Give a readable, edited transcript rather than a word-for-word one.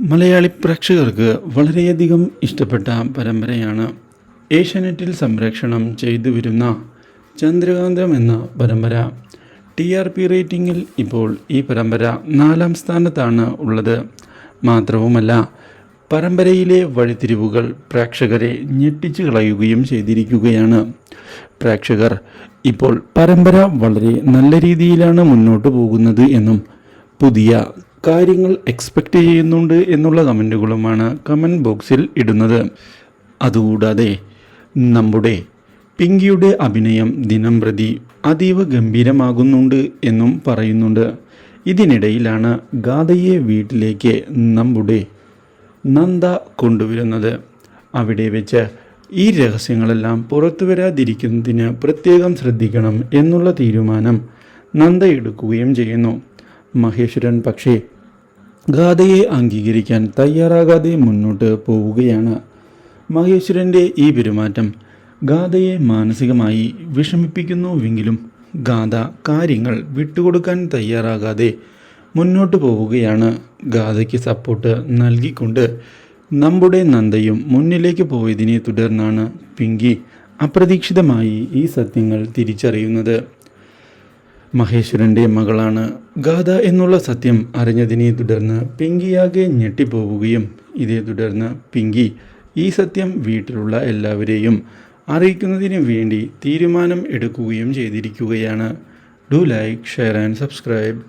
മലയാളി പ്രേക്ഷകർക്ക് വളരെയധികം ഇഷ്ടപ്പെട്ട പരമ്പരയാണ് ഏഷ്യാനെറ്റിൽ സംപ്രേഷണം ചെയ്തു വരുന്ന ചന്ദ്രകാന്തം എന്ന പരമ്പര. TRP റേറ്റിംഗിൽ ഇപ്പോൾ ഈ പരമ്പര 4-ാം സ്ഥാനത്താണ് ഉള്ളത്. മാത്രവുമല്ല, പരമ്പരയിലെ വഴിത്തിരിവുകൾ പ്രേക്ഷകരെ ഞെട്ടിച്ചു കളയുകയും ചെയ്തിരിക്കുകയാണ്. പ്രേക്ഷകർ ഇപ്പോൾ പരമ്പര വളരെ നല്ല രീതിയിലാണ് മുന്നോട്ട് പോകുന്നത് എന്നും പുതിയ കാര്യങ്ങൾ എക്സ്പെക്റ്റ് ചെയ്യുന്നുണ്ട് എന്നുള്ള കമൻറ്റുകളുമാണ് കമൻറ്റ് ബോക്സിൽ ഇടുന്നത്. അതുകൂടാതെ നമ്മുടെ പിങ്കിയുടെ അഭിനയം ദിനം പ്രതി അതീവ ഗംഭീരമാകുന്നുണ്ട് എന്നും പറയുന്നുണ്ട്. ഇതിനിടയിലാണ് ഗാഥയെ വീട്ടിലേക്ക് നമ്മുടെ നന്ദ കൊണ്ടുവരുന്നത്. അവിടെ വെച്ച് ഈ രഹസ്യങ്ങളെല്ലാം പുറത്തു വരാതിരിക്കുന്നതിന് പ്രത്യേകം ശ്രദ്ധിക്കണം എന്നുള്ള തീരുമാനം നന്ദ എടുക്കുകയും ചെയ്യുന്നു. മഹേശ്വരൻ പക്ഷേ ഗാഥയെ അംഗീകരിക്കാൻ തയ്യാറാകാതെ മുന്നോട്ട് പോവുകയാണ്. മഹേശ്വരൻ്റെ ഈ പെരുമാറ്റം ഗാഥയെ മാനസികമായി വിഷമിപ്പിക്കുന്നുവെങ്കിലും ഗാഥ കാര്യങ്ങൾ വിട്ടുകൊടുക്കാൻ തയ്യാറാകാതെ മുന്നോട്ട് പോവുകയാണ്. ഗാഥയ്ക്ക് സപ്പോർട്ട് നൽകിക്കൊണ്ട് നമ്മുടെ നന്ദയും മുന്നിലേക്ക് പോയതിനെ തുടർന്നാണ് പിങ്കി അപ്രതീക്ഷിതമായി ഈ സത്യങ്ങൾ തിരിച്ചറിയുന്നത്. മഹേശ്വരൻ്റെ മകളാണ് ഗാഥ എന്നുള്ള സത്യം അറിഞ്ഞതിനെ തുടർന്ന് പിങ്കിയാകെ ഞെട്ടിപ്പോവുകയും ഇതേ തുടർന്ന് പിങ്കി ഈ സത്യം വീട്ടിലുള്ള എല്ലാവരെയും അറിയിക്കുന്നതിന് വേണ്ടി തീരുമാനം എടുക്കുകയും ചെയ്തിരിക്കുകയാണ്. Do like, share and subscribe.